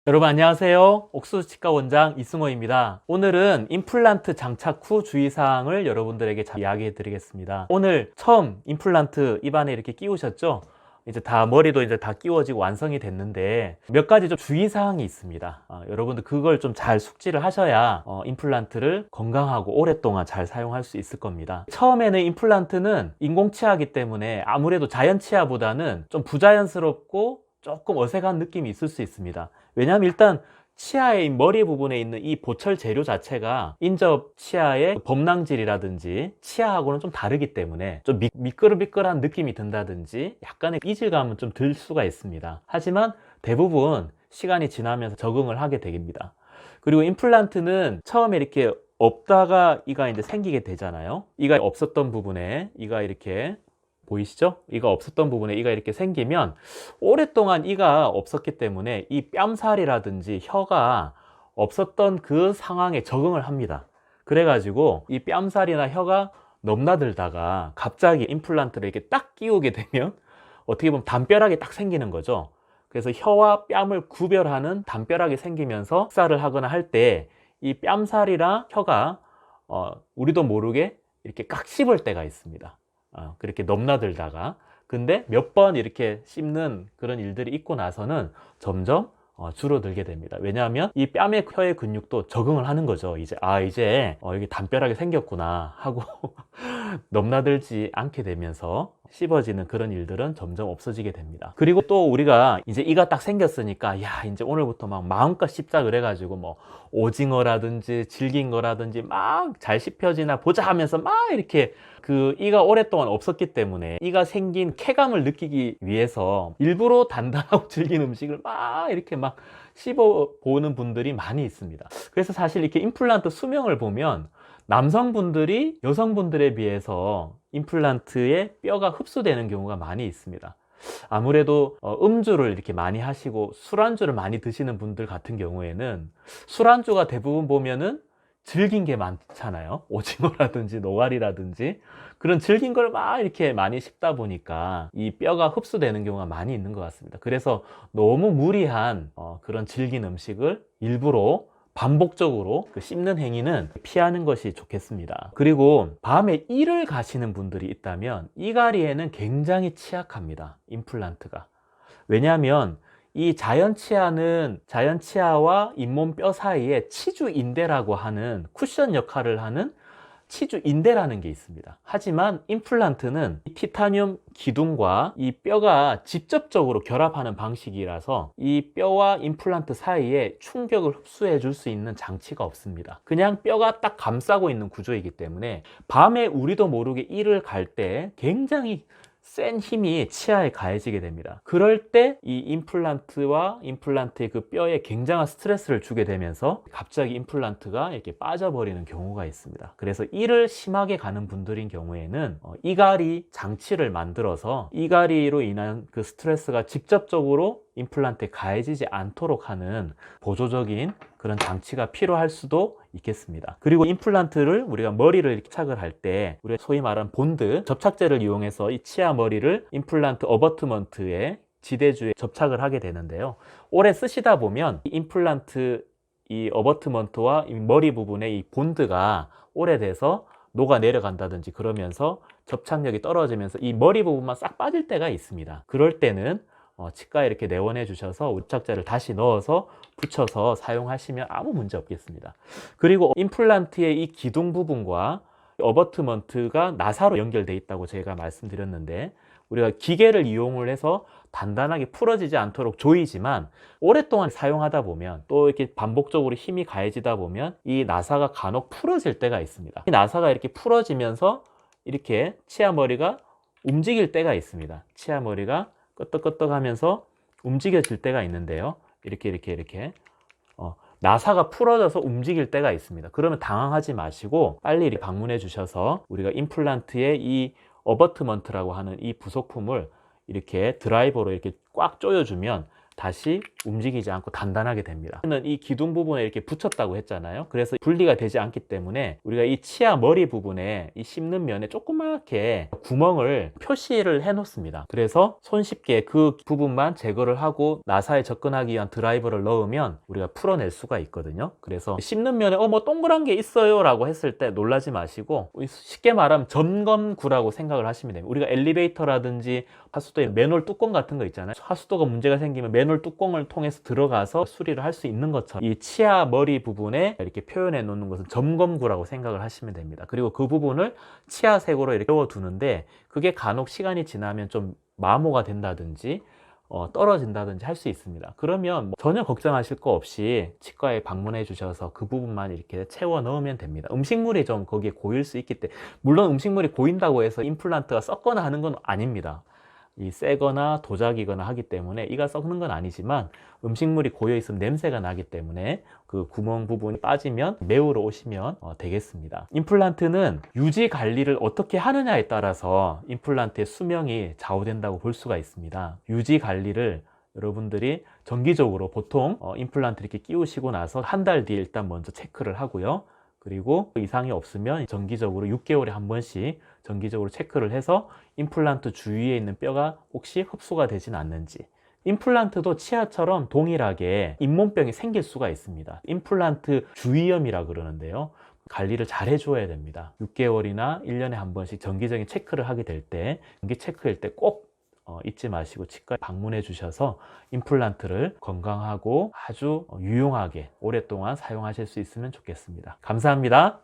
여러분 안녕하세요. 옥수수치과 원장 이승호입니다. 오늘은 임플란트 장착 후 주의사항을 여러분들에게 이야기해 드리겠습니다. 오늘 처음 임플란트 입안에 이렇게 끼우셨죠? 이제 다 머리도 이제 다 끼워지고 완성이 됐는데 몇 가지 좀 주의사항이 있습니다. 여러분들 그걸 좀 잘 숙지를 하셔야 임플란트를 건강하고 오랫동안 잘 사용할 수 있을 겁니다. 처음에는 임플란트는 인공치아이기 때문에 아무래도 자연치아보다는 좀 부자연스럽고 조금 어색한 느낌이 있을 수 있습니다. 왜냐하면 일단 치아의 머리 부분에 있는 이 보철 재료 자체가 인접 치아의 범랑질이라든지 치아하고는 좀 다르기 때문에 좀 미끌미끌한 느낌이 든다든지 약간의 이질감은 좀 들 수가 있습니다. 하지만 대부분 시간이 지나면서 적응을 하게 됩니다. 그리고 임플란트는 처음에 이렇게 없다가 이가 이제 생기게 되잖아요. 이가 없었던 부분에 이가 이렇게 보이시죠? 이가 없었던 부분에 이가 이렇게 생기면 오랫동안 이가 없었기 때문에 이 뺨살이라든지 혀가 없었던 그 상황에 적응을 합니다. 그래가지고 이 뺨살이나 혀가 넘나들다가 갑자기 임플란트를 이렇게 딱 끼우게 되면 어떻게 보면 담벼락이 딱 생기는 거죠. 그래서 혀와 뺨을 구별하는 담벼락이 생기면서 식사를 하거나 할 때 이 뺨살이랑 혀가 우리도 모르게 이렇게 깍 씹을 때가 있습니다. 그렇게 넘나들다가 근데 몇 번 이렇게 씹는 그런 일들이 있고 나서는 점점 줄어들게 됩니다. 왜냐하면 이 뺨의 혀의 근육도 적응을 하는 거죠. 이제 여기 담벼락이 생겼구나 하고 넘나들지 않게 되면서 씹어지는 그런 일들은 점점 없어지게 됩니다. 그리고 또 우리가 이제 이가 딱 생겼으니까 야 이제 오늘부터 막 마음껏 씹자 그래가지고 뭐 오징어라든지 질긴 거라든지 막 잘 씹혀지나 보자 하면서 막 이렇게 그 이가 오랫동안 없었기 때문에 이가 생긴 쾌감을 느끼기 위해서 일부러 단단하고 질긴 음식을 막 이렇게 막 씹어 보는 분들이 많이 있습니다. 그래서 사실 이렇게 임플란트 수명을 보면 남성분들이 여성분들에 비해서 임플란트에 뼈가 흡수되는 경우가 많이 있습니다. 아무래도 음주를 이렇게 많이 하시고 술안주를 많이 드시는 분들 같은 경우에는 술안주가 대부분 보면은 질긴 게 많잖아요. 오징어라든지 노가리라든지 그런 질긴 걸 막 이렇게 많이 씹다 보니까 이 뼈가 흡수되는 경우가 많이 있는 것 같습니다. 그래서 너무 무리한 그런 질긴 음식을 일부러 반복적으로 씹는 행위는 피하는 것이 좋겠습니다. 그리고 밤에 이를 가시는 분들이 있다면 이갈이에는 굉장히 취약합니다. 임플란트가. 왜냐하면 이 자연치아와 잇몸 뼈 사이에 치주인대라고 하는 쿠션 역할을 하는 치주인대라는 게 있습니다. 하지만 임플란트는 이 티타늄 기둥과 이 뼈가 직접적으로 결합하는 방식이라서 이 뼈와 임플란트 사이에 충격을 흡수해 줄 수 있는 장치가 없습니다. 그냥 뼈가 딱 감싸고 있는 구조이기 때문에 밤에 우리도 모르게 이를 갈 때 굉장히 센 힘이 치아에 가해지게 됩니다. 그럴 때 이 임플란트와 임플란트의 그 뼈에 굉장한 스트레스를 주게 되면서 갑자기 임플란트가 이렇게 빠져버리는 경우가 있습니다. 그래서 이를 심하게 가는 분들인 경우에는 이갈이 장치를 만들어서 이갈이로 인한 그 스트레스가 직접적으로 임플란트에 가해지지 않도록 하는 보조적인 그런 장치가 필요할 수도 있겠습니다. 그리고 임플란트를 우리가 머리를 이렇게 착을 할 때 우리가 소위 말하는 본드 접착제를 이용해서 이 치아 머리를 임플란트 어버트먼트에 지대주에 접착을 하게 되는데요. 오래 쓰시다 보면 이 임플란트 이 어버트먼트와 이 머리 부분의 이 본드가 오래돼서 녹아 내려간다든지 그러면서 접착력이 떨어지면서 이 머리 부분만 싹 빠질 때가 있습니다. 그럴 때는 치과에 이렇게 내원해 주셔서 접착제를 다시 넣어서 붙여서 사용하시면 아무 문제 없겠습니다. 그리고 임플란트의 이 기둥 부분과 어버트먼트가 나사로 연결되어 있다고 제가 말씀드렸는데 우리가 기계를 이용을 해서 단단하게 풀어지지 않도록 조이지만 오랫동안 사용하다 보면 또 이렇게 반복적으로 힘이 가해지다 보면 이 나사가 간혹 풀어질 때가 있습니다. 이 나사가 이렇게 풀어지면서 이렇게 치아머리가 움직일 때가 있습니다. 치아머리가 끄떡끄떡 하면서 움직여질 때가 있는데요. 이렇게 나사가 풀어져서 움직일 때가 있습니다. 그러면 당황하지 마시고 빨리 방문해 주셔서 우리가 임플란트의 이 어버트먼트라고 하는 이 부속품을 이렇게 드라이버로 이렇게 꽉 조여주면 다시 움직이지 않고 단단하게 됩니다. 저는 이 기둥 부분에 이렇게 붙였다고 했잖아요. 그래서 분리가 되지 않기 때문에 우리가 이 치아 머리 부분에 이 씹는 면에 조그맣게 구멍을 표시를 해 놓습니다. 그래서 손쉽게 그 부분만 제거를 하고 나사에 접근하기 위한 드라이버를 넣으면 우리가 풀어낼 수가 있거든요. 그래서 씹는 면에 뭐 동그란 게 있어요 라고 했을 때 놀라지 마시고, 쉽게 말하면 점검구라고 생각을 하시면 됩니다. 우리가 엘리베이터라든지 하수도에 맨홀 뚜껑 같은 거 있잖아요. 하수도가 문제가 생기면 맨홀 뚜껑을 통해서 들어가서 수리를 할 수 있는 것처럼 이 치아 머리 부분에 이렇게 표현해 놓는 것은 점검구라고 생각을 하시면 됩니다. 그리고 그 부분을 치아색으로 이렇게 세워두는데, 그게 간혹 시간이 지나면 좀 마모가 된다든지 떨어진다든지 할 수 있습니다. 그러면 전혀 걱정하실 거 없이 치과에 방문해 주셔서 그 부분만 이렇게 채워 넣으면 됩니다. 음식물이 좀 거기에 고일 수 있기 때문에, 물론 음식물이 고인다고 해서 임플란트가 썩거나 하는 건 아닙니다. 이 새거나 도자기거나 하기 때문에 이가 썩는 건 아니지만, 음식물이 고여 있으면 냄새가 나기 때문에 그 구멍 부분이 빠지면 메우러 오시면 되겠습니다. 임플란트는 유지 관리를 어떻게 하느냐에 따라서 임플란트의 수명이 좌우된다고 볼 수가 있습니다. 유지 관리를 여러분들이 정기적으로, 보통 임플란트 이렇게 끼우시고 나서 한 달 뒤에 일단 먼저 체크를 하고요. 그리고 이상이 없으면 정기적으로 6개월에 한 번씩 정기적으로 체크를 해서 임플란트 주위에 있는 뼈가 혹시 흡수가 되진 않는지. 임플란트도 치아처럼 동일하게 잇몸병이 생길 수가 있습니다. 임플란트 주위염이라 그러는데요. 관리를 잘 해줘야 됩니다. 6개월이나 1년에 한 번씩 정기적인 체크를 하게 될 때, 정기 체크일 때 꼭 잊지 마시고 치과에 방문해 주셔서 임플란트를 건강하고 아주 유용하게 오랫동안 사용하실 수 있으면 좋겠습니다. 감사합니다.